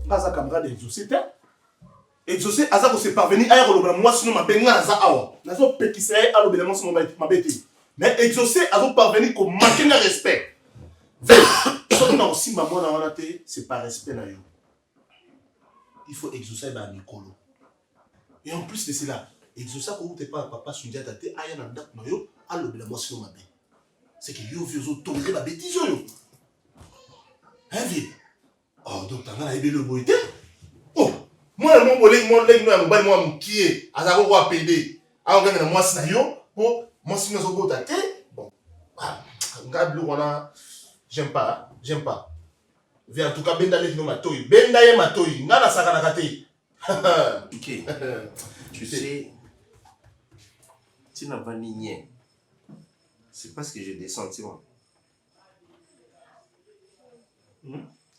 Ngaza camarade exaucé. Exaucé, Aza ko se parvenir à Rolobela, moi sinon ma benga Aza awa. Nazo pekisa à Rolobela, moi sinon ma bête. Mais exaucé, Aza parvenir qu'on manque de respect. Sauf que aussi maman na wana te, c'est pas respect na yo. Il faut exaucer ba mikolo. Et en plus de cela, exaucer ko te pas papa sundia tate aya na ndak na yo, à Rolobela, moi sinon ma bête. C'est que yo vieux tomber la bêtise yo. Hein vieux. Oh donc t'as na ébé le boité. Oh, moi mon bolé mon lèg no mbali moi mkié, azako ko pédé. A on gagne moi sina yo, oh, moi sina zo ko tate. Bon. Ah, ngablu wana j'aime pas. Viens en tout cas benda les no matoi. Benda ye matoi, ngana saka na kate. OK. Tu sais, tu n'as pas nié. C'est parce que j'ai des sentiments.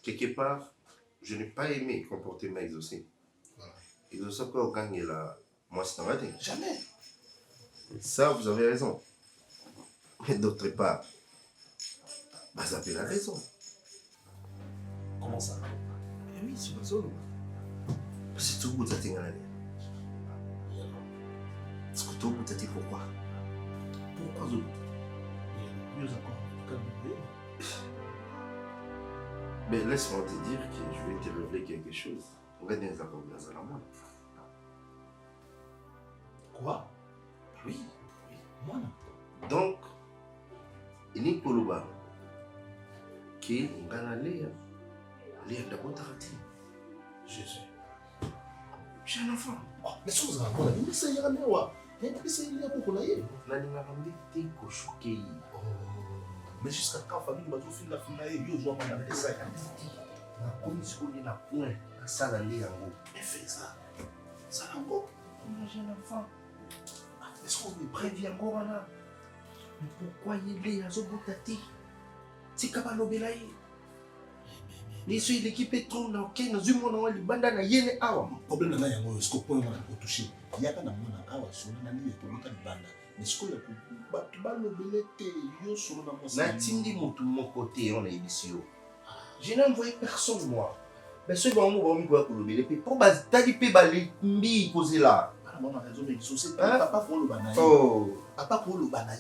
Quelque part, je n'ai pas aimé comportement exaucé. Exaucé après au gang là, moi c'est dans Jamais. Ça, vous avez raison. Mais d'autre part, bah ça fait la raison. Comment ça? Eh oui, c'est pas ça. C'est tout le monde qui a été est-ce que tout le monde a été pourquoi? Pourquoi Zolo? Mais laisse-moi te dire que je vais te révéler quelque chose. On va dans les accords de la main. Quoi? Oui. Moi. Donc, il n'y a pas le bas. Qui on va aller. Aller à la bonne tartine. Jésus. J'ai un enfant. Oh, mais ça, vous avez dit que ça ira mieux. Mais ça ira pour qu'on aille. On a dit que tu es choqué. Mais jusqu'à quand famille va tout finir la finale, yo doit pas dans ça. La commission est là point. Ça dans les yango. Mais fais ça. Ça yango. J'ai un enfant. Est-ce qu'on est prêt? Préviens encore là. Mais pourquoi il est à Zobotati? C'est capable de l'obéir. Les ceux l'équipe est trop dans le dans une monde le banda na yene awa. Problème na yango est-ce qu'on peut on toucher. Il y a pas na mona awa sur na ni to ka banda. Mais ce qu'on a ba lobele te yo sur na mo. Na tindi mutu mon côté on a ici. Je n'ai envoyé personne moi. Mais ceux qui vont me voir pour lobele pe pour bas tali pe ba les mbi poser là. On a raison mais société papa pour le bana. Oh, papa pour le bana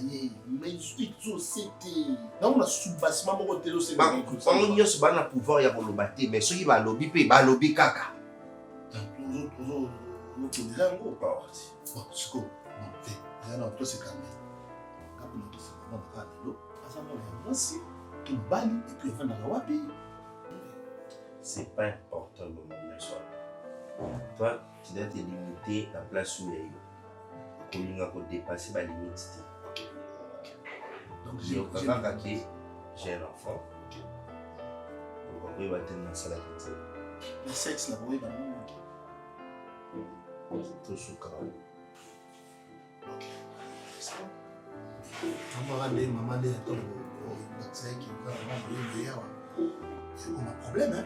mais une société. Là on a sous-bassement mon côté c'est ba on y a ce bana pouvoir ya pour le battre mais ceux qui va lobby pe ba lobby kaka. Nous dirait en gros pas. Bon, c'est quoi? Non, fais. Là toi c'est calme. Quand on a ça on va de l'eau. À ça on aussi tout bali et puis on va dans la wapi. C'est pas important le moment de soir. Toi, tu dois te limiter à la place où il y a eu. Pour dépasser ma limite. Donc, j'ai un enfant. Donc, on va tenir ça la tête. Le sexe, là, oui, bah non. Tout sous carreau. Ok. C'est bon. Maman, elle est à ton vaccin qui va avoir un problème, hein.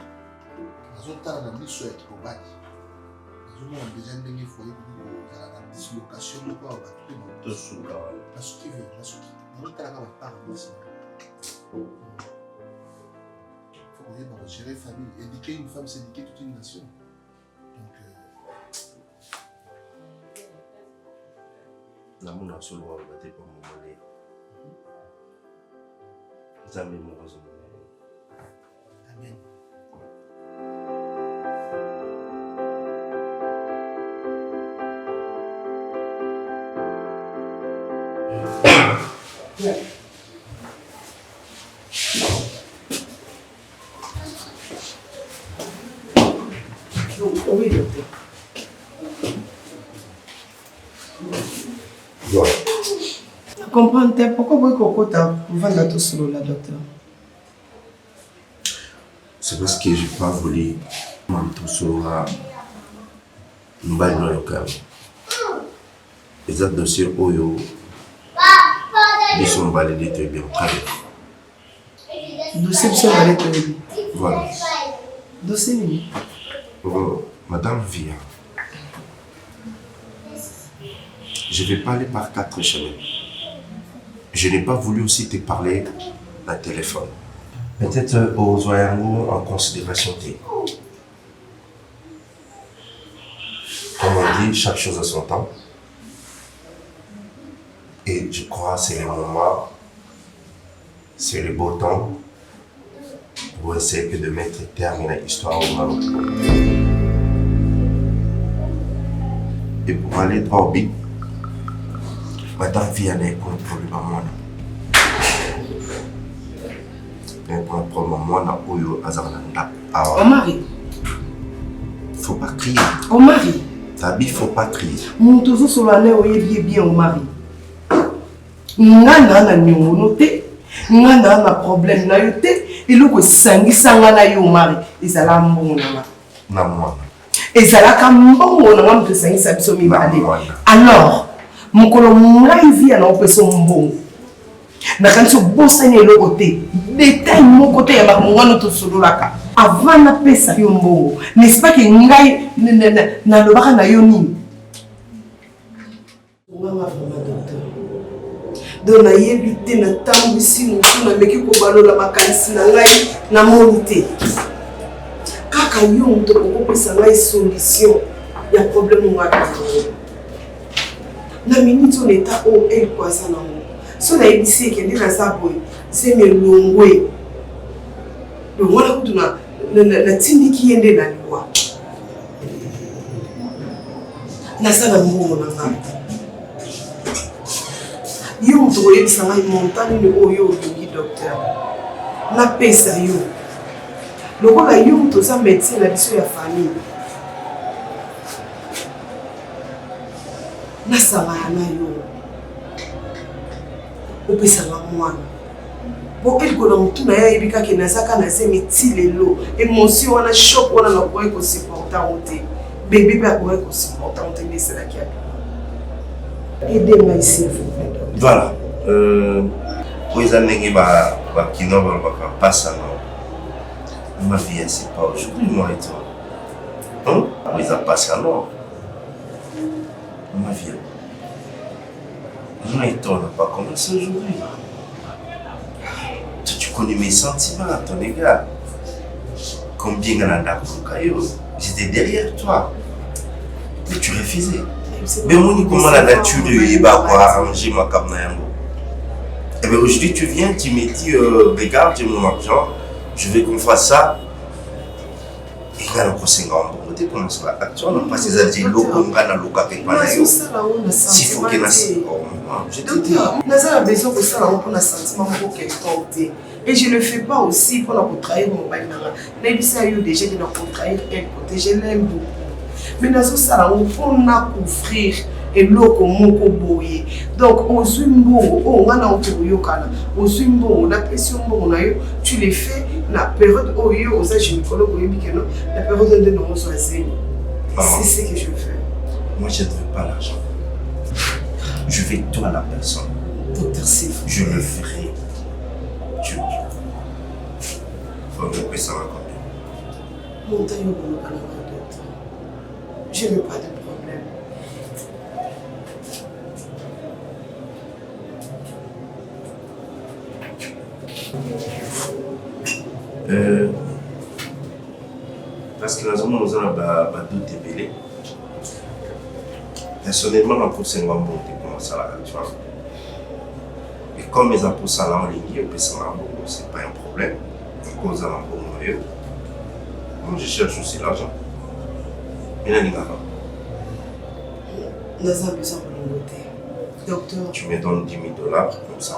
Nous avons un souhait pour battre. Nous avons déjà un foyer pour la dislocation de quoi tout sous carreau. La souki veut, la souki. Nous avons un parent. Il faut qu'on gérer la famille. Éduquer une femme, c'est éduquer toute une nation. Donc, l'amour n'a seulement pas été pour mon monnaie. Jamais mon raison. Amen. Oui, docteur. Je comprends pourquoi vous avez vendre tout solo là, docteur. C'est parce que je n'ai pas voulu tout solo là. Nous allons le cas. Les autres dossiers Oyo, ils sont validés très bien. Dossier sont validés très bien. Voilà. Dossier nini? Madame Via, je vais parler par 4 chemins. Je n'ai pas voulu aussi te parler d'un téléphone. Peut-être aux oignons en considération. Comme on dit, chaque chose a son temps. Et je crois que c'est le moment, c'est le beau temps pour essayer de mettre terme à l'histoire au Maroc. Et pour aller droit au but, madame vient pour un problème à moi. Pour un problème à moi, Au mari. Faut pas crier. Au mari. Tabi, faut pas crier. Mon toujours sur la nez, oui, bien au mari. Nana noté, nana na problème na yote, et le sangi sangana yo mari, et ça l'a bon na moi. Et ça l'a comme bon on a de sangi sabiso mi balé. Alors, mon colon ngai via na opeso mbon. Na quand so bossa ni le côté, détail mon côté ya mon ngano to sololaka. Avant na pesa yo mbongo, n'est-ce pas que ngai na lo baka na yo nini? Maman vraiment docteur. Donc na yebite na tambu si mutu na meki ko balola makanisi na ngai na monité. Kaka yo mutu ko pesa ngai solution ya problème ngaka. Na minute on état au el quoi ça na mo. So na yebisi ke ndina sa boy, c'est me longwe. Donc wala kutuna na tindiki yende na liwa. Na sana mbongo na ngai. Yo mutu koyebisa ngai montagne ni oyo olingi docteur na pesa yo lokola yo mutu oza médecin na biso ya famille nasangana na yo opesanga mwana po elikola mutu na ye ayebi kaka nazaka na se meti lelo émotion wana choc wana nakoki kosupporta ngo te bébé mpe akoki kosupporta ngo te nde esalaki ya aide ngai s'il vous plaît. Voilà. Vous avez passer ma vie, c'est pas aujourd'hui, moi et toi. Hein? Vous avez passé alors. Ma vie. Moi et toi, on n'a pas commencé aujourd'hui. Tu connais mes sentiments, ton égard. Combien on a d'accueil, j'étais derrière toi. Mais tu refusais. Mais moi, comment la nature va arranger ma caméra? Et bien aujourd'hui, tu viens, tu me dis, regarde, j'ai mon argent, je veux qu'on fasse ça. Et il y a un conseil en bon côté pour nous. Actuellement, on passe à dire, l'eau, on va dans l'eau, quelque part. S'il faut qu'il y ait un je te dis. Nous avons besoin de ça pour un sentiment pour quelqu'un. Et je ne le fais pas aussi pour trahir mon bail. Déjà, qui pour trahir elle, protéger l'aime beaucoup. Mais nous avons couvrir et l'eau comme boye. Donc, au Zumbo, on a un yokana. Au Zumbo, la pression, tu les fais la période où il y a gynécologue, la période de nos choisis. C'est ce que je fais. Moi, je ne veux pas l'argent. Je veux toi la personne. Docteur, c'est fou. Je le ferai. Tu le dis. Faut me payer ça à combien? Montagne au boulot, docteur. Je n'ai pas de problème. Parce que nous avons d'autres belés. Personnellement, on peut s'en bon pour ça là, tu vois. Et comme les impôts ça là en ligne, on peut s'en bon, c'est pas un problème. On cause un bon noyau. Moi, je cherche aussi l'argent. Mais là, nous avons besoin de l'unité. Docteur. Tu me donnes $10 000 comme ça.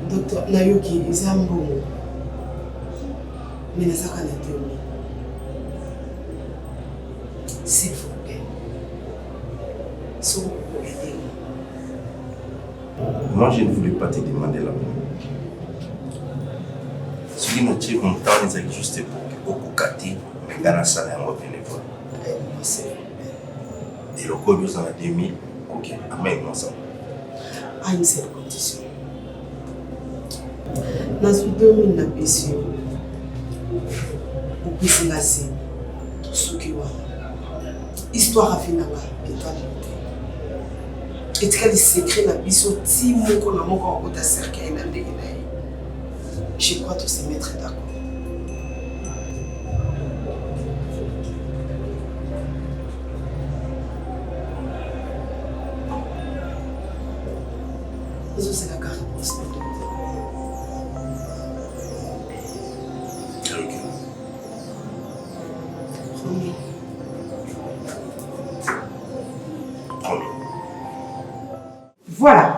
Docteur, Nayoki, ils ont bon. Mais nous avons été. S'il vous plaît. Moi, je ne voulais pas te demander la main. Ce qui me tire mon temps, c'est juste pour que Kokati, mais Ghana Salé en bénévole. Et le code nous en a 2000. Ok, amène-moi ça. À une seule condition. Dans ce 2000 na péché, au plus la scène, tout ce qui va. Histoire à finir là, et tu as des secrets na biso ti moko na moko ko ta cercle na ndenge na ye. Je crois tous se mettre d'accord.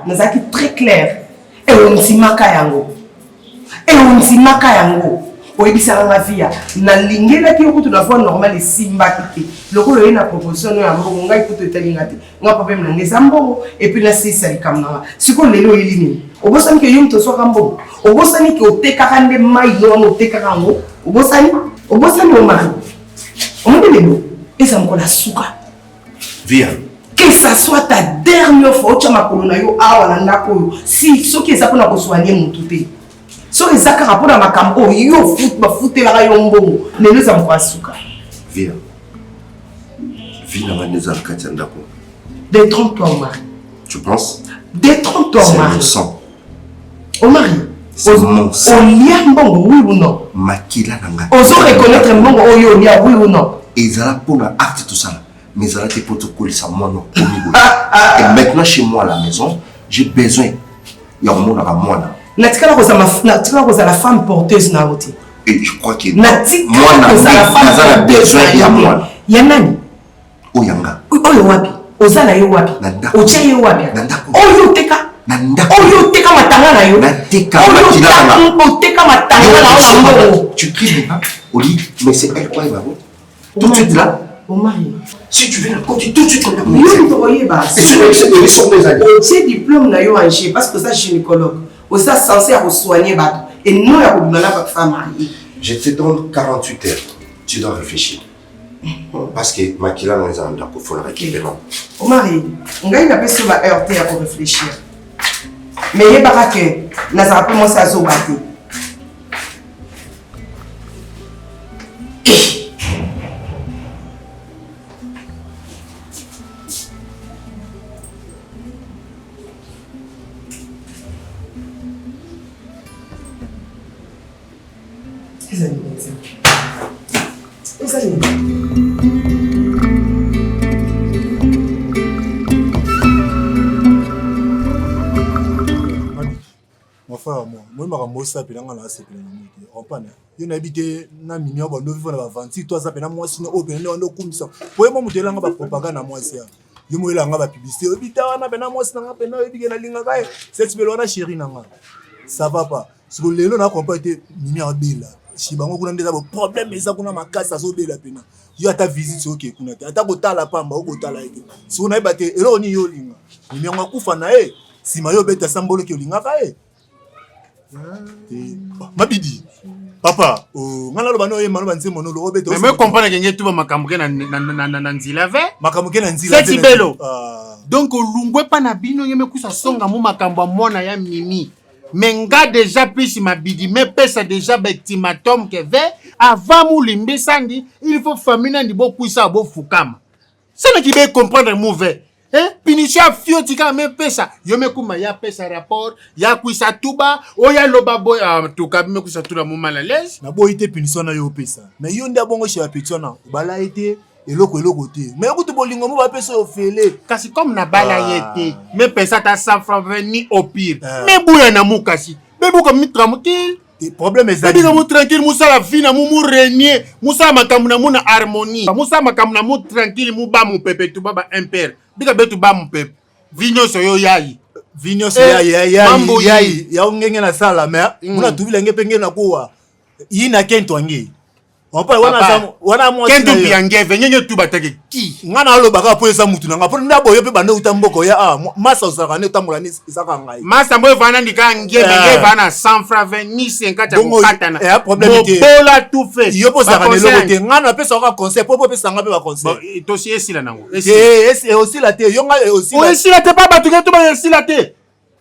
nazaki très clair et on timaka yango oyebisaka nga via nalingelaki kutu na voie normale esimbaki te lokolo ye na proposition no ya mbongo ngai kutu etalinga te nga problème nanga eza mbongo epuis nasisa likambo nanga sikoyo lelo oyeli nini obosani ke yo moto oswaka mbongo obosani ke otekaka nde mai no wana otekaka yango obosani omari omoni lelo eza mokolo asuka Via. Que ça soit ta dernière fois tu makolo na yo awa na ndako oyo si soki eza mpona kosoigne motu te soki eza kaka mpona makambo oyo yo bafutelaka yo mbongo lelo eza mokolo asuka Via. Vie n'a pas de kati ya ndako. Détrompe-toi, Omari. Tu penses? Détrompe-toi, C'est Omari. mon sang. Omari. C'est mon sang. Olia mbongo, oui ou non? Makila nanga. Oso reconnaître mbongo oyo olia, oui ou non? Et ils allaient pour la acte tout ça. Mais ils allaient pour te coller ça moi non. Et maintenant chez moi à la maison, j'ai besoin. Il y a un monde à moi là. Natika la la femme porteuse na oti. Et je crois que Natika moi la femme besoin il y a moi. Yanani. Oyanga. Oyo wapi. Ozala yo wapi. Ocha yo wapi. Oyo teka. Oyo teka matanga na yo. Nateka makila nanga. Oteka matanga na yo. Tu cries maintenant. Oli, mais c'est elle quoi il va. Tout de suite là. Omari. Si tu veux la continue tout de suite on a c'est diplôme na yo en G parce que ça gynécologue. Ou ça censé à soigner bateau. Et non ya ko na femme mariée. Je te donne 48 heures. Tu dois réfléchir. Parce que Makila dans les endroits il faut le récupérer. Omari, ngai na peso ba heurter à réfléchir. Mais il y a pas que nazara pas moi ça zo bateau. Mon frère, moi, ça, puis là, on a assez plein de on pas il y a habité na mignon, bon, nous vivons la vente. Si toi, ça, puis là, moi, sinon, au bien, on a comme ça. Pour moi, je l'ai propagande à moi, c'est je me l'ai la publicité. Et puis, on a bien, moi, sinon, on a bien, et puis, la ligne, cette belle, on a chéri, ça va pas. Parce que les gens n'ont pas été mignon, belle. Si on a des problèmes, mais ça, on a ma casse, ça, ça, belle, la peine. Il y a ta visite, c'est ok, on a ta gota la pamba, ou gota la eke. Si on a battu, et là, on y est, mais on a coupé, si mayo bête, ça symbole que l'on a fait. Mabidi papa ngana lo bano yema lo banze mono lo obeto mais comprendre que tu vas makambuke na nzila ve makambuke na nzila c'est belo donc lungwe pa na bino yeme kusa songa mu makambo mona ya mimi menga déjà pisi mabidi mais pesa déjà betimatom que ve avant mu limbe sandi il faut famina ndi bo kuisa bo fukama c'est ne qui veut comprendre mauvais. Pinisha fio tika me pesa yo me kuma ya pesa rapport ya kuisa tuba o ya loba boy tuka me kuisa tula mu malalaise na boy ite pinisha na yo pesa mais yo nda bongo chez petona bala ete eloko te mais ko to bolingo mo ba pesa yo fele kasi comme na bala yete me pesa ta 100 francs ni au pire me buya na mukasi be buka mi tranquille problème est ça mu tranquille musa la vie na mu renier musa makamuna mu na harmonie musa makamuna mu tranquille mu ba mu pepe tu baba impère bika betu ba mu pepe vigno so yo yayi vigno so yayi ya ngenge na sala mais muna tubila ngenge penge na kuwa yina kento ngi on pa wana mo kento biange venyenye tu batake ki ngana lo baka po esa mutu nga po ndabo yo pe bande utamboko ya masa osaka ne tamula ni isaka ngai masa mbo vana ndika ngie benge vana 100 francs 20 ni 50 mukatana et problème ki bola tout fait yo po saka ne lo te ngana pesa ka conseil po pesa nga pe ba conseil bon to si esila nango et aussi la te yo nga aussi o esila te pa batuke to ba esila te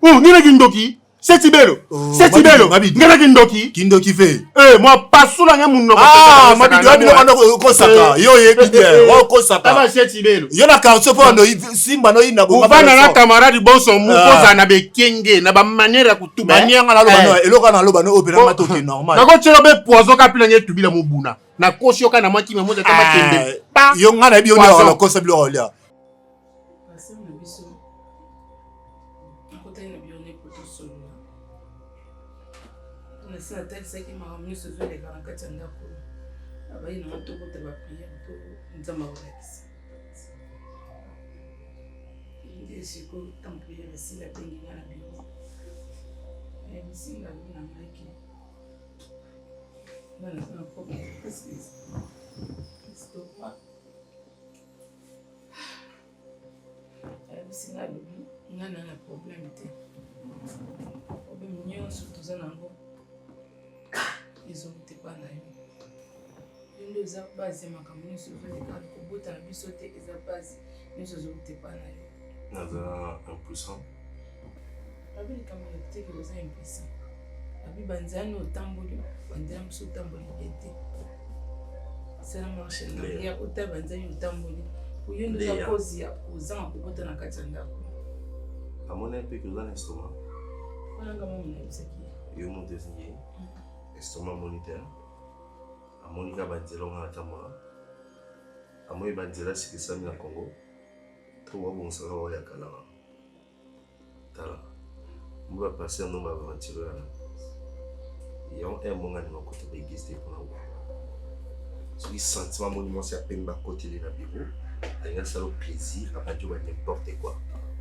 nina kindoki c'est tibelo ngana kindoki fait moi pasula nya munno mabidi wabino kana ko saka yo yebide ko saka aba c'est tibelo yo na kanso po no simba no ina bo bana na camarade bonso mu koza na bekenge na ba manière kutuba bania ngana lo bano eloko na lo bano opera matoke normal na ko tshelo be poison ka pila nye tubila mu buna na koshi yo kana mwaki memoza ta makende yo ngana bi yo na ko sabilo olia na tête c'est qui m'a ramené ce jeu les grands katanga ko abayi na to ko te ba prier to nzamba relax nde siko tampuye basila bengi ngana biro bisinga bina maiki ngana sana problème qu'est-ce que bisinga lobi ngana na problème te problème nyonso toza nango ezokute pa na yo ndo eza base ya makambo nyonso ozoleka kobota na biso te eza base nyonso ezokute pa na yo naza impuissant abi likambo ya teke oza impuissant abi banzani otamboli banzani mosu otamboli ete sala marché ya ota banzani otamboli oyo ndo eza kozi ya kozanga kobota na kati ya ndako amona mpe koza na estomac wananga mamo nayebisaki yo moto ezingi estomac moniteur amoni ka banzela onga na tambola amoni banzela sikisami na Congo to wabongisaka bao ya kalaka tala mbo bapase ya nomba baventilo yana yango mbonga ni makoto baeglise te mpona wo soki sentiment moni mwasi apemi bakoteli na biro alinga sala plaisir abandi oba n'importe quoi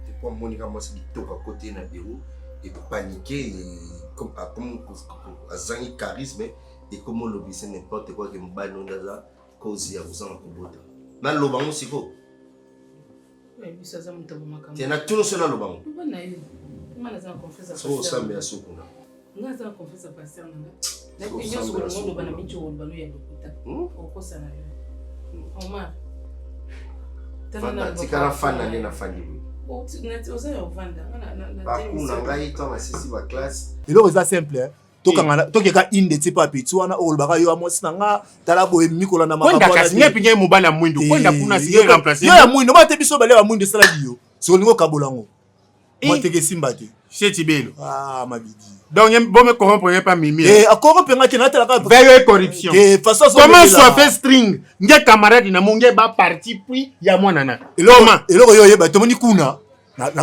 depuis amoni ka mwasi bitoko akoteli na biro epaniqué comme azangi charisme et comme on l'oblige n'importe quoi que mobile non daza cause ya kozanga kobota na lobango siko biso aza moto makambo tena tuno sona lobango bana yo mana za confiance so sambe ya sukuna nga za confiance passer nanga na kinyo so ngo bana micho wo bano ya lokuta okosa na yo Omar tana tikara fana ni na fani oza ya ovanda na bakuna ngai to masisi ba classe eloko eza simple tokeka inde ti papi ti wana olobaka yo amwasi na nga tala boye mikolo na makamboapingai mobali ya mwindu kwenda kuna singe remplace yo ya mwindu oba te biso bale ya mwindu esalaki yo sikolingo okabola ngo mwateke esimba te chetibelo mabidi donc bome corrompre pas mimi acorrompre nga te natalaka veille corruption comment soit fait string nge camarade na monge ba parti puis ya mwana na eloko yo yeba tomoni kuna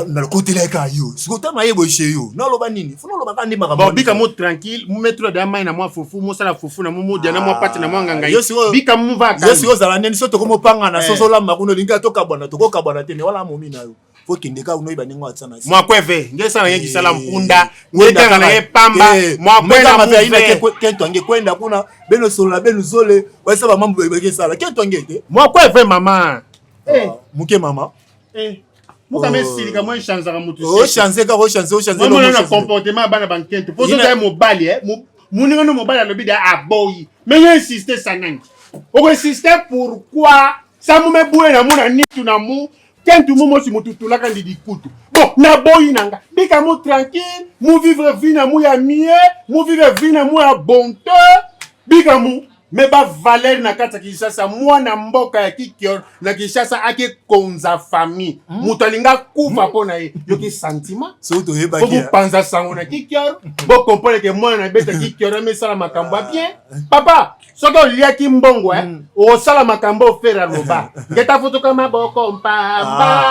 na koteleka yo sikotama yebo chez yo naloba nini funa loba kandi makambo bika mo tranquille mu mettre de main na moi fufu mo sala fufu na mo dia na mo pati na mo nganga bika mu va ka yo si ozala neni so tokomo panga na soso la makuno linga tokabwana tokokabwana te ne wala momi na yo faut kinde ka uno iba ningo atsana moi kweve nge sala nge kisala mpunda nge tanga na ye pamba moi kwenda ma ina kento nge kwenda kuna beno solo beno zole wasa ba mambo beke sala kento nge te moi kweve mama muke mama muka mesilika moi chanza ka mutu o chanze moi na comportement bana bankento pour ça ça mobali muninga no mobali alobi da aboyi mais yo insister sanani o insister pourquoi ça mu me boué na mu na nitu na mu kentu mu mo si mututula kandi dikutu bon na boyi nanga bika mu tranquille mu vivre vie na mu ya mieux mu vivre vie na mu ya bonté bika mu me ba valeur na kata Kinshasa mwana mboka ya Kikior na Kinshasa ake konza famille mutalinga kufa pona ye yoki sentiment so to yeba ki bo panza sango na Kikior bo comprendre que mwana beta Kikior me sala makambo bien papa soko liaki mbongo o sala makambo fera loba ngeta foto kama boko mpamba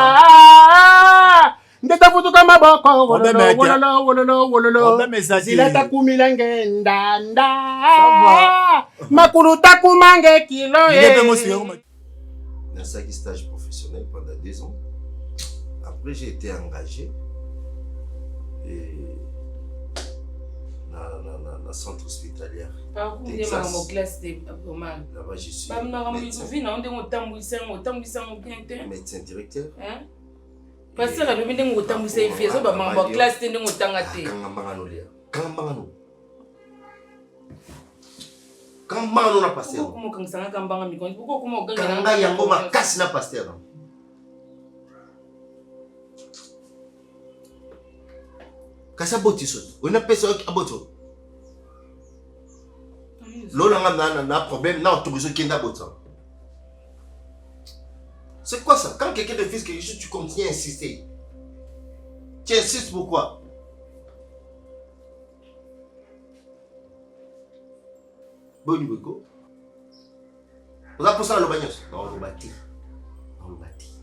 ngeta foto kama boko wololo zilata kumila ngendanda makulu takumange kilo dans un stage professionnel pendant 2 ans. Après j'ai été engagé et dans centre hospitalier. Là-bas je suis médecin directeur. Parce que le monde est au c'est fait ça ba mamba classe te ndingo tanga te kambano na pasteur ko mo kangsanga kambanga mikoni ko mo ganga kanga yango makasi na pasteur kasa botiso ona pesa aboto lola ngana na problème na autorisation kinda bota. C'est quoi ça? Quand quelqu'un te fait quelque chose, tu continues à insister. Tu insistes pourquoi? Bon, il go. Vous avez pour ça le bagnos? Non, le bâti. Non, le bâti.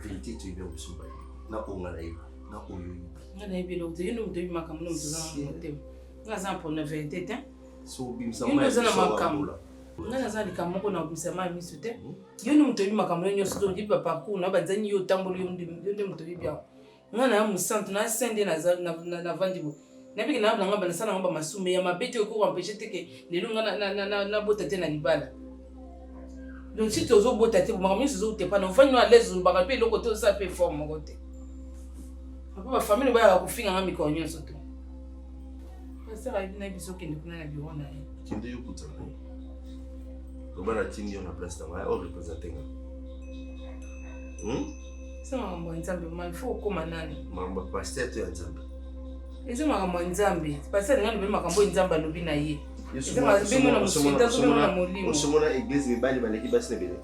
Vérité, tu es bien au sommet. Na ongalaï. Na oyoyi. Na naïbi l'autre. Il nous devait m'accamer nous faisant un thème. Nous avons pour la vérité, hein? So bim ça. Il nous a un macam. nga naza likambo moko na obisama ya miso te yo nde moto oyebi makambo yo nyonso todi baparcours na banzani yo otamboli yo nde moto oyebi yango nga na ya mosantu na sende navandi bo nabiki na nga banasala nga bamasume ya mabe te okoko empêche te ke lelo nga nabota te na libala donc si tozobota te makambo nyonso ezotepa na ofani no alaise olobaka mpe eloko te osala mpe forme moko te apo bafamile bayaka kofinga nga mikolo nyonso te paster ayebi na biso okende kuna na biro na ye kende yo kutana ye lobana tindi yo na place na ngai orepresente nga eza makambo ya nzambe ma il faut okóma nani makambo ya paster to ya nzambe eza makambo ya nzambe paster alinga lobi makambo oyo nzambe alobi na ye bengo na mosita zobengo na molimo osomona église mibali baleki basi na ebele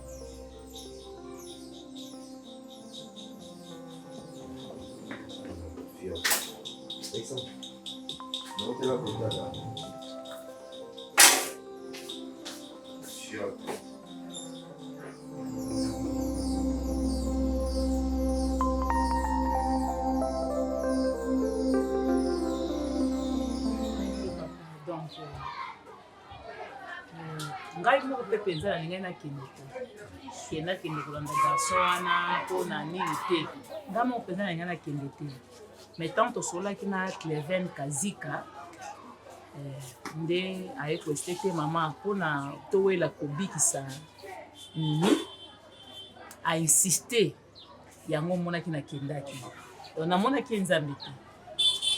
ngai moko mpe mpenza nalingai nakende kolanda garçon wana mpo na nini te ngai moko mpenza nalingai nakende te mais tant tosolaki na Cleven Kazika nde aye koeste te mama mpona towela kobikisa nini ainsiste yango omonaki nakendaki namonaki nzambe te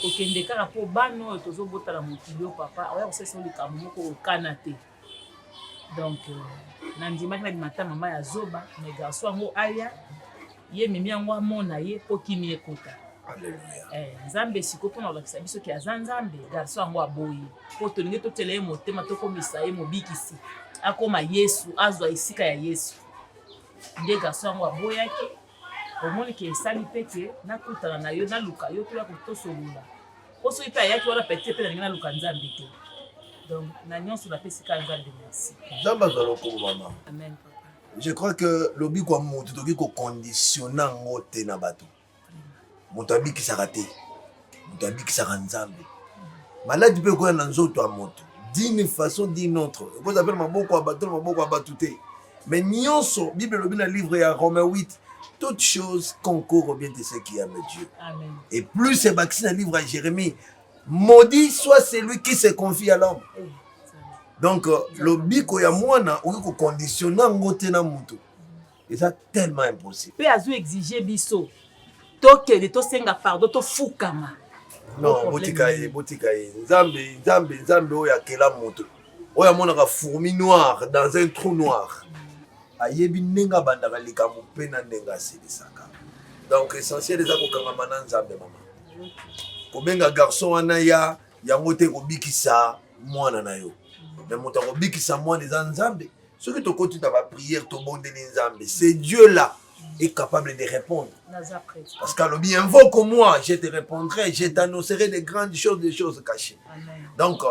kokende kaka mpo bana oyo tozobotala mokili yo papa oya kosesa likambo moko okana te donc nandimaki na bimata mama ya zoba me garso yango aya ye memi yango amona ye mpo kimi ekota nzambe siko mpona kolakisa biso ki aza nzambe garso yango aboyi mpo tolingi totela ye motema tokomisa ye mobikisi akoma yesu azwa esika ya yesu nde garso yango aboyaki omoni ke esali mpe ke nakutana na yo naluka yo toya kotosolola mpo soki mpe ayaki wana pete mpe nalingi naluka nzambe te donc na nyonso napesika nzambe merci nzambe azwa lokobo mama amen papa je crois que lobi kwa moto tokoki kokonditiona yango te na bato moto abikisaka te moto abikisaka nzambe maladi mpe koya na nzoto ya moto d'une façon d'une autre ekozapela maboko ya bato na maboko ya bato te mais nyonso bible elobi na livre ya Romains 8 toute chose concourt au bien de ceux qui aiment Dieu. Amen. Et plus c'est vacciné dans le livre à Jérémie, maudit soit celui qui se confie à l'homme. Donc, le biko ya mwana ou ko conditionna ngote na mutu. Et ça tellement impossible. Pe azu exiger biso. Tokende to senga pardon to fukama. Non, botika ye. Nzambe oya kela mutu. Oya mona ka fourmi noire dans un trou noir. Ayebi nenga bandaka likambo pe na nenga selisaka. Donc essentiel eza kokangama na nzambe mama. Kobenga garçon wana ya yango te kobikisa mwana na yo. Mais moto kobikisa mwana eza nzambe. Ce que tokoti dans la prière to bondeli nzambe, c'est Dieu là est capable de répondre. Parce qu'à l'obi invoque moi, je te répondrai, je t'annoncerai des grandes choses, des choses cachées. Amen. Donc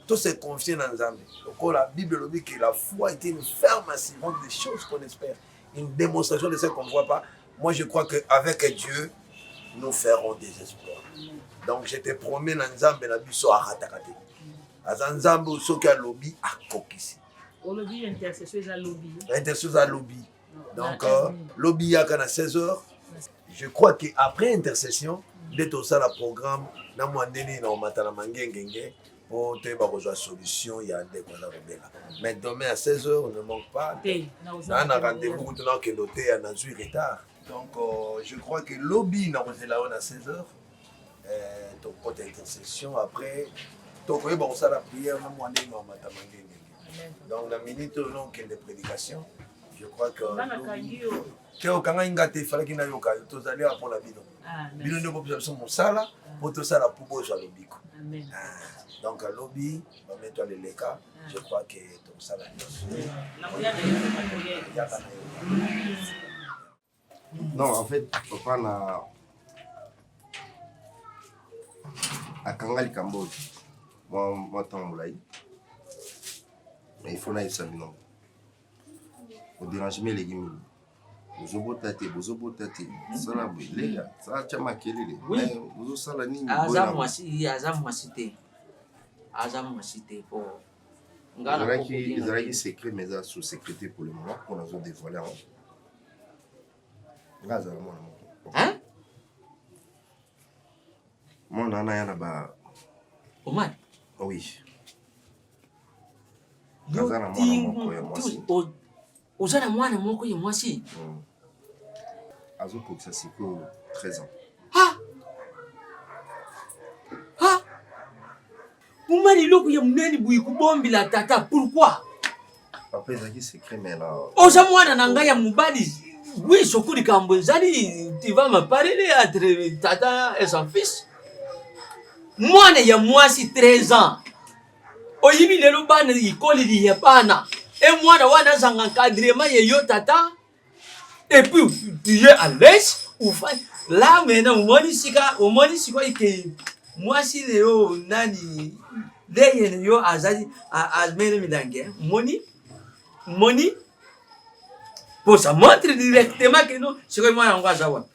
tout se confie dans Nzambe. Donc la Bible dit que la foi est une ferme assurance des choses qu'on espère, une démonstration de ce qu'on ne voit pas. Moi je crois qu'avec Dieu, nous ferons des espoirs. Donc je te promets dans Nzambe na biso aratakate. Aza Nzambe soki a lobby a kokisi. O lobby intercession za lobby. Intercession za lobby. Donc lobby ya kana 16h. Je crois qu'après intercession, dès tout ça le programme na mwandeni na matala mangengenge. Pour te avoir solution, il y a des choses à faire. Mais demain à 16h, on ne manque pas. On a un rendez-vous qui est noté à 18 retard. Donc, je crois que le lobby n'a pas été là à 16h. Donc, côté intercession, après, donc, on a la prière, donc, la minute de prédication, je crois que. Il fallait qu'il y ait pour la bidon. Bidon de population, mon sala, pour tout ça, la poubelle sur le bico. Donc à lobby, on met toi les cas, je crois que tout ça va non, en fait, papa na à Kangali Cambodge, moi tamboulaï. Mais il faut naïf ça non. Au dérange les légumes. Bozo tate. Ça la les gars, ça chama kelele. Mais bozo sala nini? Azam mwasi te po Ils auraient secret, mais ils sous sécurité pour le moment, qu'on a dévoilé. Hein? Mon nana yana ba. Omar. Oui. Ozana mwana moko ya mwasi. Azo kokisa siko 13 ans. Omar iloko ya munene buyi kubombi la tata, pourquoi? Papa ezaki secret mais là. Oza mwana nanga ya mubali. Oui, sokuri kambozali, tu vas me parler entre tata et son fils. Mwana ya mwasi 13 ans. Oyibi lelo bana ikoli di yepana. Et mwana wana zanga encadrement ye yo tata. Et puis tu es à l'aise ou fait là maintenant omoni sika ike mwasi leo nani leye yo azali azmene midange. Moni pour ça montre directement que non, c'est que moi on va savoir.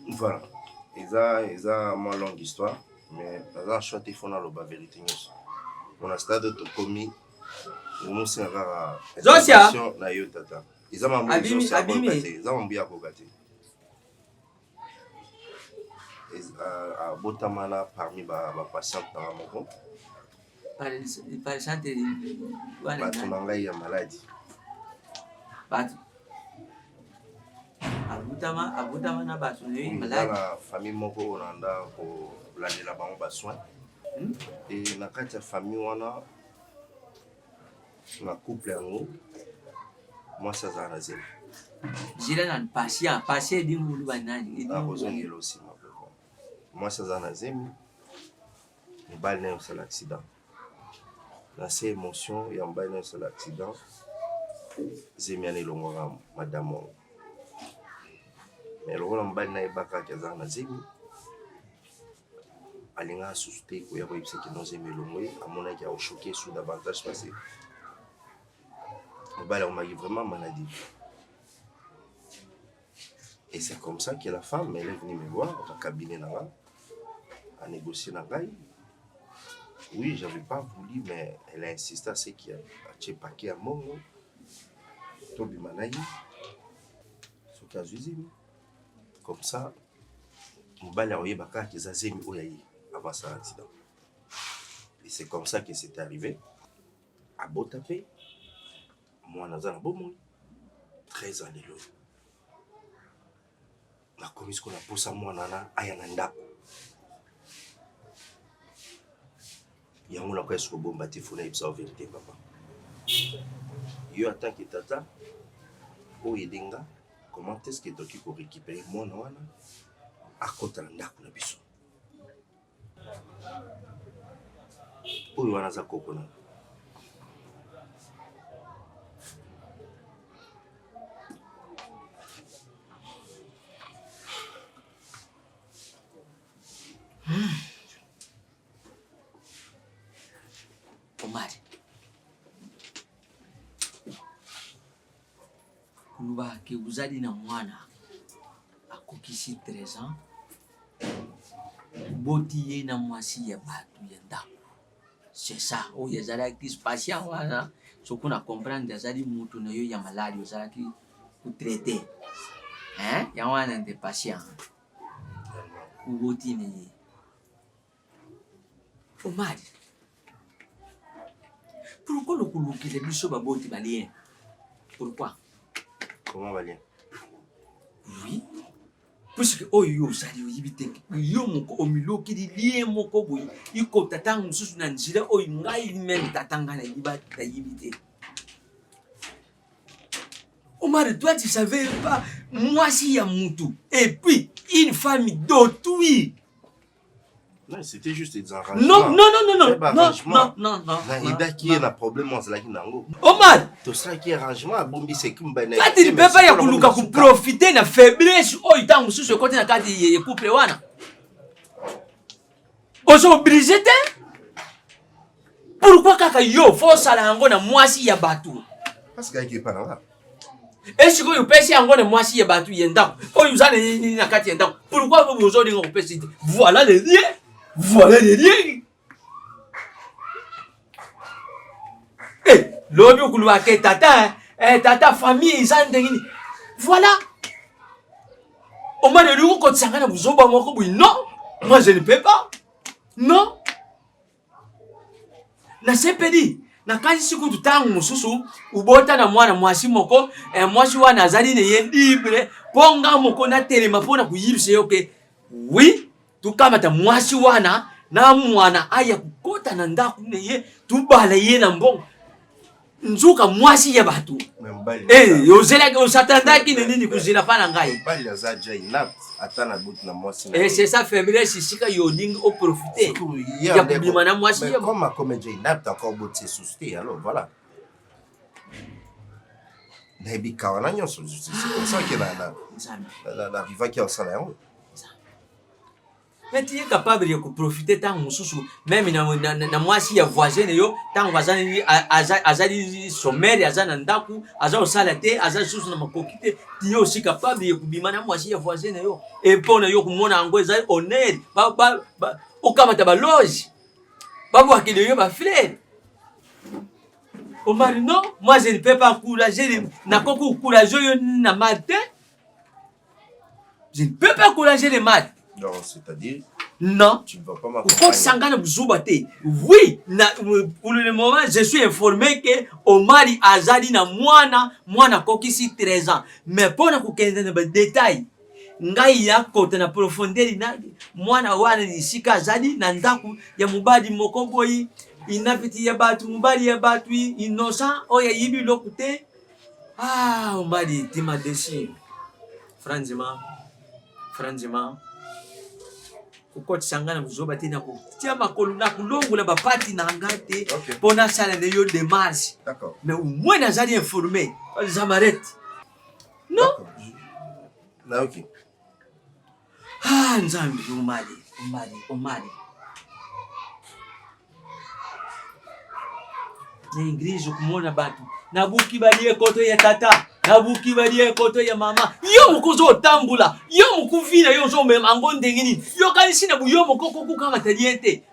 Voilà. Ils ont une longue histoire, mais dans un choix il faut la vérité. On a stade de commis, nous sommes à Zosia. Na yo tata. Ils ont un ils ont un bien bogati. À Botamana parmi ma patiente dans mon compte. Patiente. Batunanga maladie. Abutama na basu ne malade. La famille moko onanda ko landela bango ba soin. Et na kati ya famille wana na couple yango moi ça za na zelo. Jira na patient dingu banani. Na kozongela aussi ma papa. Moi ça za na zemi. Ni bal na sur l'accident. Na ces émotions ya mbal na sur l'accident. Zemiane longoram madame. Mais le rôle en bas n'a pas qu'à dire na zemi. Alinga susté ko ya ko ipse ki noze melongwe amona ki a choqué sous davantage passé. Le bal on m'a vraiment maladie. Et c'est comme ça que la femme elle est venue me voir dans le cabinet là à négocier na gaille. Oui, j'avais pas voulu mais elle a insisté à ce qu'il y a un paquet à mongo. Tobi manayi. Ce cas comme ça, Mobali a oyebaka ki zazemi oyayi avant ça accident. Et c'est comme ça que c'est arrivé. À Botapé, moi naza na bomo 13 ans lelo. Na commis qu'on a posa moi nana ayana ndako. Yango la kwesa ko bomba te fona ibsa vérité papa. Yo attend que tata o yedenga. Comment est-ce que tu peux récupérer mon nom à côté de la biso? Où est la coconut? Omar. Kuluba ke uzali na mwana akokisi 13 ans boti ye na mwasi ya batu ya ndako. C'est ça o yazala ki patient wana sokuna comprendre yazali mutu na yo ya maladi yazala ki ku traiter ya wana de patient ku boti ni Omar. Pourquoi le kuluki le biso ba boti balien? Pourquoi? Comment va bien? Oui. Parce que oyo sali yibite yo moko omilo kidi lié moko boy iko tatang susu na nzira oyo ngai même tatanga na yibata yibite. Omar, toi tu savais pas moi si ya mutu et puis une famille d'autrui. Non, c'était juste des arrangements. Non. Il y a qui a un problème dans la Kinango. Omar, tout ça qui est arrangement, bombi c'est comme ben. Toi tu ne peux pas y kuluka ku profiter na faiblesse oyo tangu susu côté na kati ye couple wana. Oso obligé te? Pourquoi kaka yo faut sala yango na mwasi ya batu? Parce que qui pas là. Est-ce que vous pêchez encore de moi si il y a battu yenda? Oh, vous allez na kati yenda. Pourquoi vous vous en pêchez? Voilà les liens. Voilà les liens. lobi okuluwa ke tata tata famille eza ndenge nini voilà omari olingi okotisa na buzoba moko boyi non moi je ne peux pas non nasepeli nakanisi kutu ntango mosusu ubota na mwana mwasi moko mwasi wana azali na ye libre mpo nga moko natelema mpo na kuyibisa yo ke wi tukamata mwasi wana na mwana aya kukota na ndako na ye tubala ye na mbongo nzuka mwasi ya bato osatandaki na nini kuzila pa na ngai c'est ça faiblesse isika yolingi oprofite ya kubima na mwasi ya encore beauté société alors voilà naibikawana nyonso c'est comme ça que la vivaki osala yango mais tu es capable de profiter tant mususu même na mwasi ya voisin yo tant azali sommaire azana ndaku azali osala te azali susu na makokite tu es aussi capable de kubima na mwasi ya voisin yo et pour na yo kumona ngo ezali honneur okamata ba loge babu akili yo ba frère Omar non moi je ne peux pas encourager na koko encourager yo na matin je ne peux pas encourager les maths. Non, c'est-à-dire non. Tu ne vas pas m'accompagner. Oui, pour le moment, je suis informé que Omari Azadi na mwana kokisi 13 ans. Mais pour na kukende na détail, ngai ya kota na profondeur na mwana wana ni sika Azadi na ndaku ya mubadi moko boyi inapiti ya batu mubadi ya batu innocent oya yibi lokute. Ah, Omari tima déçu. Franchement ukoti sangana buzoba tena ko tia makolo na kulongola bapati na ngate pona sala de yo démarche d'accord mais au moins nazali informé ça m'arrête non na OK ah nzambi Omari na ingrizo kumona batu nabuki balie koto ya tata nabuki balie koto ya mama yo mukuzo tambula yo mukuvina yo zo mema ngo ndenge nini yo kanisi na buyo mukoko kukama taliente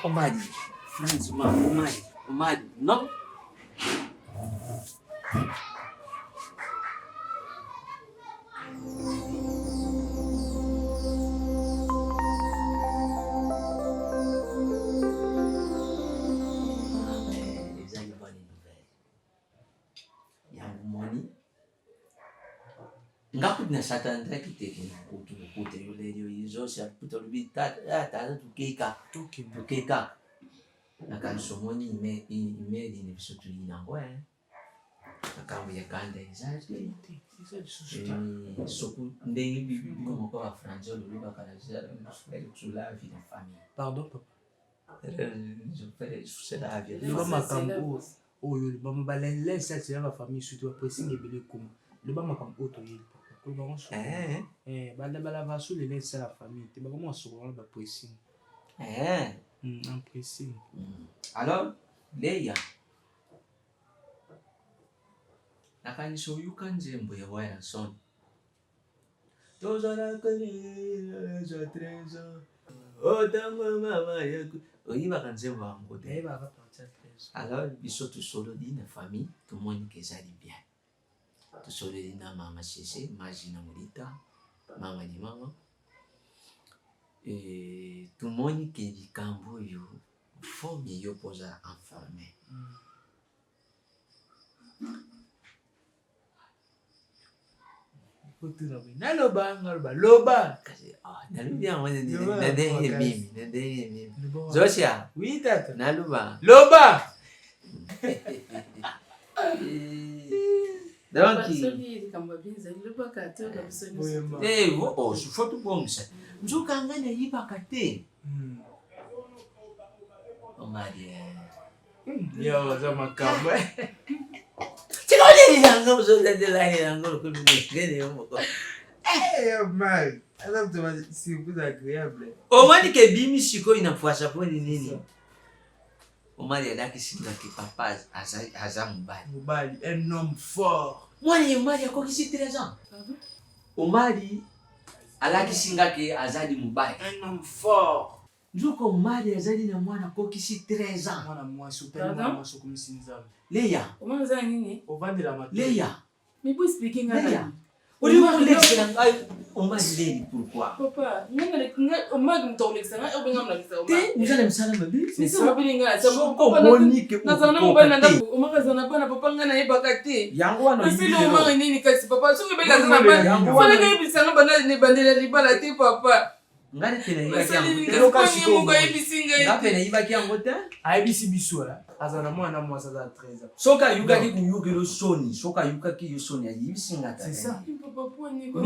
Omari non ngakudina satandra kiteke kutu yo lelio izo sia puto lubita ta tukeka nakansomoni imedi ne bisotu inango akambo ya kanda izati soku ndenge bibi moko wa français le bakala sur la vie de famille pardon papa je fais sur la vie le makambo oyo le bamba la ça c'est la famille surtout pressing ebele comme le bamba comme auto yel ko ba mo so bala va sur les c'est la famille te ba mo so ba pressing en pressing alors leya nakaniso yukanzembo ya waya son tozala kani za 13 ans otango mama yaku oyiba kanzembo ango de ba partir 13 alors biso tu solo di na famille tout le monde que ça bien tu solo di na mama chéché magina mulita mama ni mama et tout le monde qui dit cambo yo faut mieux poser informé naloba loba nalubia mwana ndenge mimi Zosia oui tata naluba loba donc faut tout bon ça nzuka ngana yibaka te omari yo za makambo Chikoli yango de la yango ko ngene yo moko man alors tu vas si vous agréable omani ke bimi siko inafuasa poni nini omari alaki singa ki papa azam mubali un homme fort mwani omari akokisi 13 ans omari alaki singa ki azali mubali un homme fort nzoko mari azali na mwana kokisi 13 ans. Mwana mwasi utali mwana mwasi okomisi nzambe. Leya. Comment ça nini? Ovandela mato. Leya. Mais pour expliquer ngana. Au lieu de l'excellent, on m'a dit pourquoi. Papa, on m'a dit ton l'excellent, on m'a dit ça. Vous allez me saluer, mais c'est pas bien ngana. Ça va monique. Nazana mobile nanda, on m'a dit na papa ngana yebakate. Yango na bibi. Parce que on m'a dit ni kasi papa, so que bela na bana. Fala que bisa na bana ne bandela libala te papa. Ngani tena ibaki yango. Telo kasi ko yebisinga. Ngapena ibaki yango te. Ayebisi biso la. Azana mwana mwasi aza 13 ans. Soka yukaki kuyukilo soni, soka yukaki yo soni ayibisinga ta. C'est ça.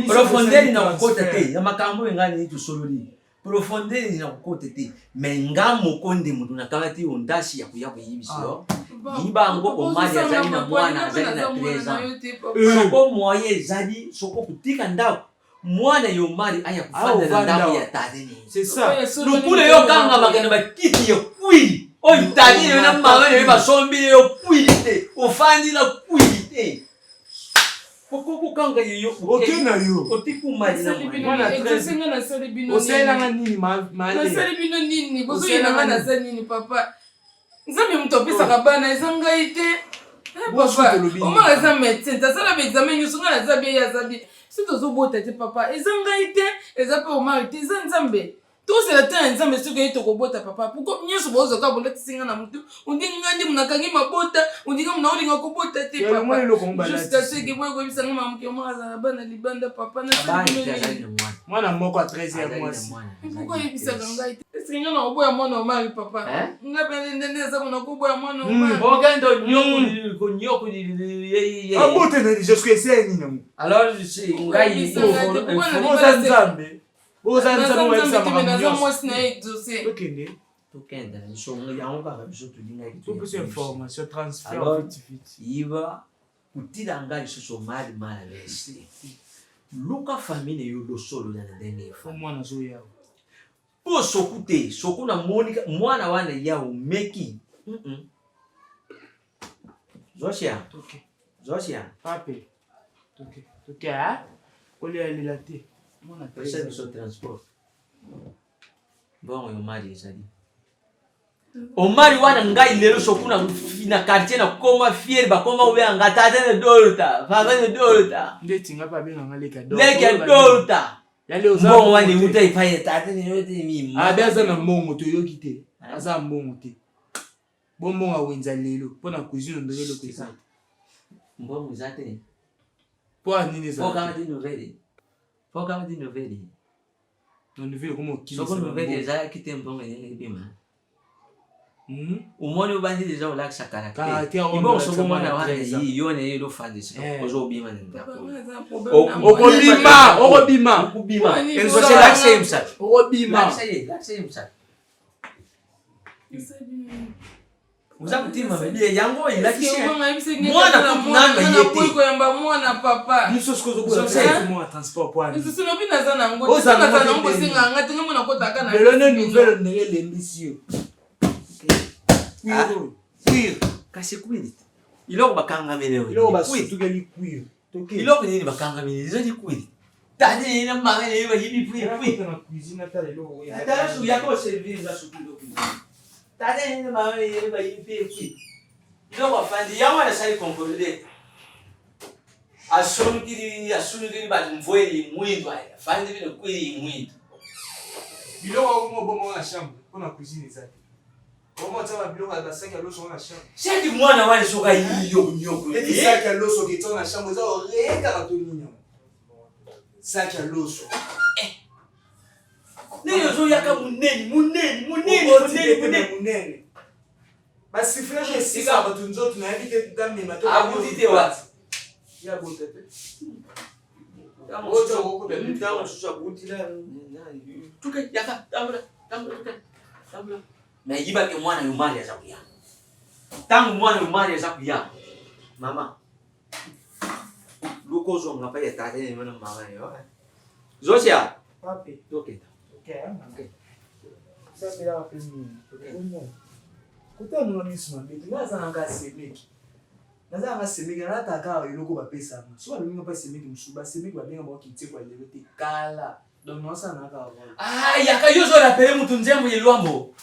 Profondeur ina kokota te, ya makambo ngani itu sololi. Profondeur ina kokota te. Menga mokonde mutu nakati ondasi ya kuya kuyibisio. Ibango omali azali na mwana azali na 13 ans. Soko moye zali soko kutika ndako. Mwana yo mali aya kufanda na ndako ya tadeni. C'est ça. Lukule yo kanga magana bakiti yo kwili. Oyo tadi yo na mama yo basombi yo kwili. Ofandi la kwili. Poko kanga yo. Okay na yo. Otiku mali na mwana 13 na sali bino. Osela nini mali. Na sali bino nini? Bozo yina na sali nini papa? Nzambe mutopisa kabana ezanga ite. Papa. Oma aza médecin, ta sala examen yo songa na zabi ya zabi. Si tu as beau papa, ils ont été, ils ont pas au mari, ils ont zambé. Tout c'est le temps, ils ont mis sur le toit de papa. Pourquoi nous sommes au cas où les signes na mutu, on dit ngandi mnakangi mabota, on dit comme na oli ngakobota te papa. Juste à ce que moi comme ça maman qui m'a za bana libanda papa na mwana moko à 13 ans mwasi. Pourquoi il bisa ngai? Est-ce que ngana oboya mwana o mari papa? Ngapende ndende za mwana koboya mwana o mari. Bogando nyoko ni abote na je suis essayé nini. Alors je sais ngai nzambe. Ozanza mwasi na exaucer. Okende. Tokenda nshonga yango kaka biso tulinga kitu. Pour plus information transfert vite. Iva kutila ngai soso mali mala lesi. Luka famille yo lo solo na ndenge fa. Mwana zo yawo. Po sokute, sokuna Monica mwana wana yawo meki. Zosia. Okay. Zosia. Pape. Okay. Okay ah. Oli alilate. Mwana pesa biso transport. Bon yo mari ezali. Omari wana ngai lelo sokuna na quartier na koma fier ba koma obe ngata de dolta, va de dolta. Ndeti ngapa benga ngaleka dolta. Leka dolta. Yale ozama. Bon wani uta ipaye tate ni yote mi. Abaza na mbongo to yokite. Aza mbongo te. Bombonga wenza lelo pona cuisine ndelo ko isa. Mbongo zate. Po nini za? Po kama di nouvelle. Po kama di nouvelle. No nouvelle como kilo. Soko nouvelle za kite mbongo yenge bima. Umone ubandi deja ola sakara. Ibo soko mwana wana yi yone yelo fandisi. Ozo bima nda. Okobima, okobima. Okubima. Enzo c'est l'accès imsa. Okobima. L'accès imsa. Uza kutima bibia yango ilakisha. Mwana kunanga yete. Ko yamba mwana papa. Niso skozo ko sai mo transport point. Niso sino bina za na ngo. Za na ngo singa ngati ngomona ko taka na. Belone nouvelle ngele mission. Queer. Kasi queer. Iloko bakanga melewe. Iloko basutugeli queer. Toke. Iloko nini bakanga melewe. Zali queer. Tani na mama ne ba hibi queer. Na cuisine ta iloko ya. Tala su yako servir za sukilo. Tani na mama ne ba hibi queer. Iloko afandi yawa na sali konkolede. Asunu kiri ba mvoeli mwindo aya. Afandi bino queer mwindo. Iloko mo bomo na chambre. Pona cuisine zake. Comment ça va bien à la sac à l'eau sur la chambre? C'est du mwana wale soka yoko nyoko. Et sac à l'eau sur qui tourne la chambre ça rien à tout mignon. Sac à l'eau sur. Nini zo yaka muneni. Ba sifla je si ça va tout nzoto na habite dans mes matos. Abutite wat. Ya botete. Ocho woko de mitawo susa butila na. Tuka yaka tambula. Mais il va que moi na mari ya kuya. Tangu mwana mari ya kuya. Mama. Luko zo ngapa ya tate ni mwana mama yo. Zosia. Papi. Okay. Okay. Ça c'est la famille. Kuta mwana misuma beti ngaza nanga semeki. Ngaza nanga semeki na taka iloko ba pesa. So ba minga pa semeki msuba semeki ba benga ba kiti kwa lelo te kala. donc naosanaka avant Ah, yaka yo zo rapele mutu nzembo ye lwambo.